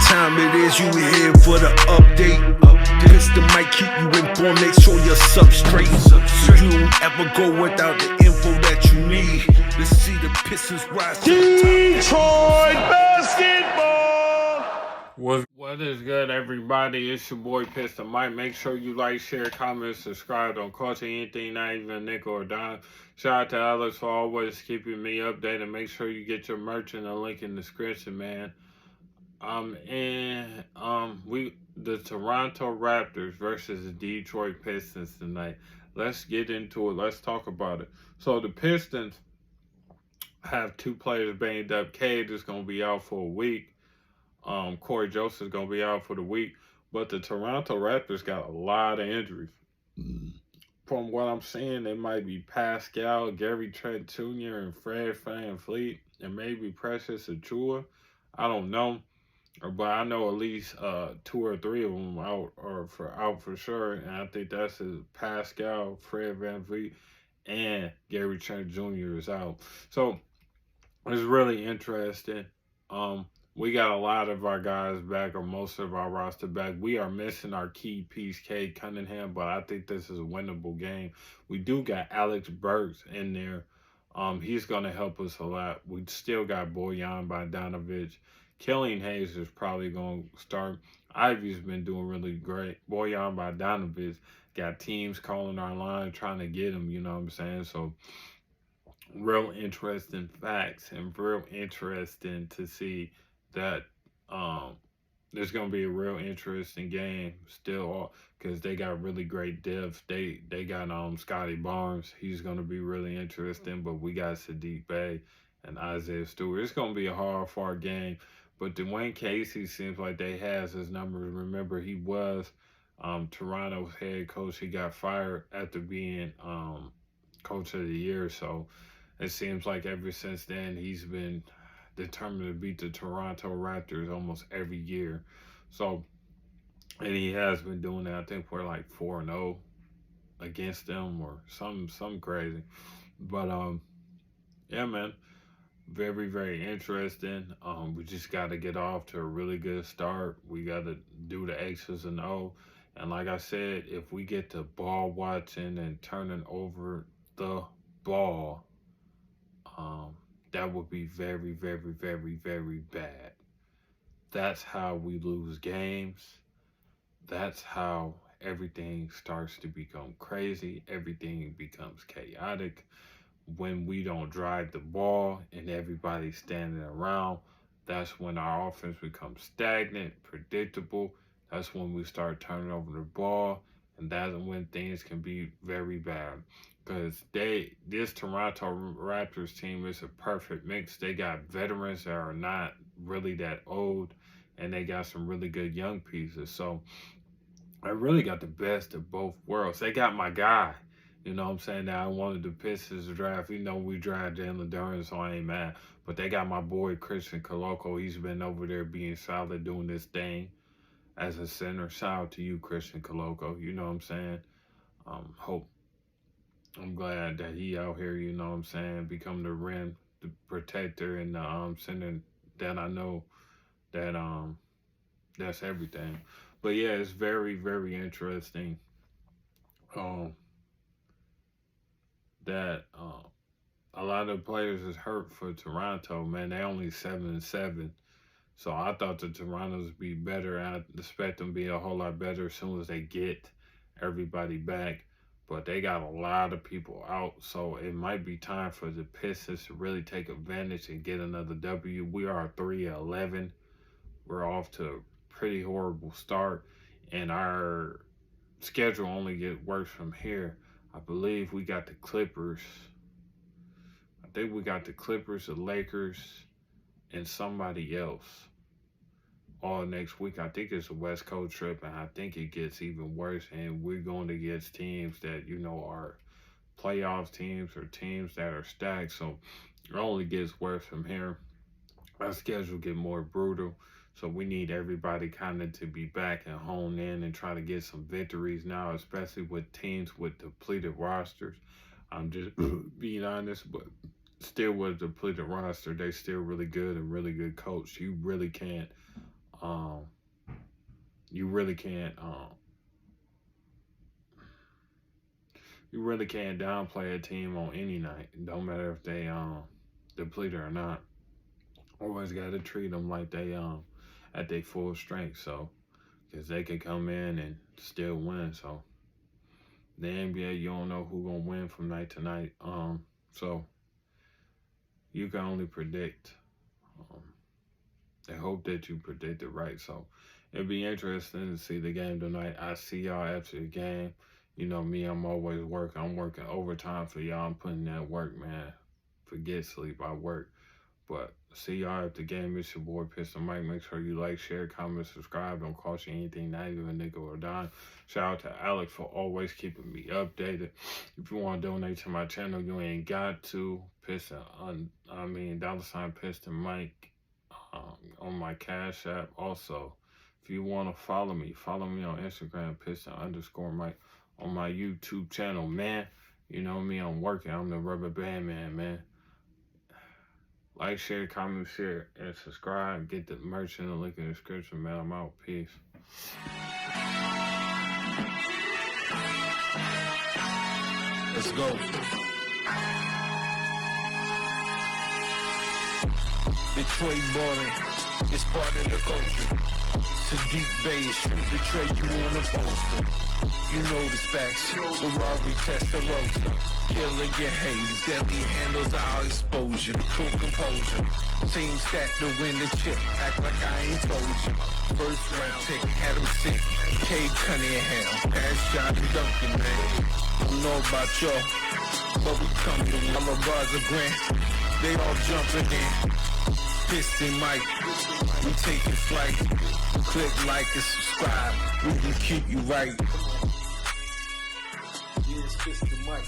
time it is, you here for the update. Pistol mic keep you informed, make sure you're substrate. So you don't ever go without the info that you need. Let's see the Pistons rise to the top. Detroit basketball! What is good, everybody? It's your boy pistonmic. Make sure you like, share, comment, subscribe. Don't cost you anything, not even a nickel or dime. Shout out to Alex for always keeping me updated. Make sure you get your merch in the link in the description, man. The Toronto Raptors versus the Detroit Pistons tonight. Let's get into it. Let's talk about it. So the Pistons have two players banged up. Cade is going to be out for a week. Corey Joseph is going to be out for the week. But the Toronto Raptors got a lot of injuries. From what I'm seeing, it might be Pascal, Gary Trent Jr., and Fred VanVleet, and maybe Precious Achiuwa. I don't know. But I know at least 2 or 3 of them out for sure. And I think that's Pascal, Fred VanVleet, and Gary Trent Jr. is out. So it's really interesting. We got a lot of our guys back, or most of our roster back. We are missing our key piece, Cade Cunningham, but I think this is a winnable game. We do got Alex Burks in there. He's going to help us a lot. We still got Bojan Bogdanovic. Killian Hayes is probably going to start. Ivy's been doing really great. Bojan Bogdanovic got teams calling our line, trying to get him, you know what I'm saying? So, real interesting facts and real interesting to see that there's going to be a real interesting game still because they got really great depth. They got Scotty Barnes. He's going to be really interesting, but we got Sadiq Bey and Isaiah Stewart. It's going to be a hard-fought game. But Dwayne Casey seems like they has his numbers. Remember, he was Toronto's head coach. He got fired after being coach of the year. So it seems like ever since then, he's been determined to beat the Toronto Raptors almost every year. So, and he has been doing that. I think we're like 4-0 against them or something crazy. But yeah, man. Very, very interesting. We just got to get off to a really good start. We got to do the X's and O. And like I said, if we get to ball watching and turning over the ball, that would be very, very, very, very bad. That's how we lose games. That's how everything starts to become crazy. Everything becomes chaotic. When we don't drive the ball and everybody's standing around, that's when our offense becomes stagnant, predictable. That's when we start turning over the ball, and that's when things can be very bad. Because this Toronto Raptors team is a perfect mix. They got veterans that are not really that old, and they got some really good young pieces. So I really got the best of both worlds. They got my guy. You know what I'm saying? Now, I wanted the Pistons to draft. You know, we drafted Jalen Duren, so I ain't mad. But they got my boy, Christian Coloco. He's been over there being solid, doing this thing as a center. Shout out to you, Christian Coloco. You know what I'm saying? I'm glad that he out here, you know what I'm saying, become the rim, the protector, and the center that I know that that's everything. But, yeah, it's very, very interesting. That a lot of players is hurt for Toronto, man. They only 7-7. So I thought the Toronto's would be better. I expect them to be a whole lot better as soon as they get everybody back. But they got a lot of people out. So it might be time for the Pistons to really take advantage and get another W. We are 3-11. We're off to a pretty horrible start. And our schedule only gets worse from here. I believe we got the Clippers. I think we got the Clippers, the Lakers, and somebody else all next week. I think it's a West Coast trip, and I think it gets even worse. And we're going against teams that, you know, are playoff teams or teams that are stacked. So it only gets worse from here. Our schedule get more brutal. So we need everybody kind of to be back and hone in and try to get some victories now, especially with teams with depleted rosters. I'm just being honest, but still with a depleted roster, they still really good and really good coach. You really can't You really can't downplay a team on any night. It don't matter if they depleted or not. Always got to treat them like they at their full strength. So, because they could come in and still win. So, the NBA, you don't know who gonna win from night to night. So you can only predict. I hope that you predict it right. So it'd be interesting to see the game tonight. I see y'all after the game. You know me, I'm always working. I'm working overtime for y'all. I'm putting that work, man. Forget sleep, I work. But see y'all at the game. It's your boy pistonmic. Make sure you like, share, comment, subscribe. Don't cost you anything, not even a nickel or dime. Shout out to Alex for always keeping me updated. If you want to donate to my channel, you ain't got to. $ pistonmic on my Cashapp. Also, if you want to follow me on Instagram, piston_mic on my YouTube channel, man. You know me, I'm working. I'm the rubber band man. Like, share, comment, share, and subscribe. Get the merch in the link in the description, man. I'm out. Peace. Let's go. Detroit ballin', it's part of the culture. Sadiq Bay, street betray you on a poster. You know the specs, Ferrari Testarossa. Killing your haze, deadly handles our exposure. Cool composure, team stack to win the chip. Act like I ain't told you. First round pick, had him sick. K. Cunningham, pass shot and Duncan, man. I don't know about y'all, but we come to I'm a buzzer grant. They all jumping in. pistonmic, we taking flight. Click like and subscribe, we can keep you right. Yeah, it's pistonmic.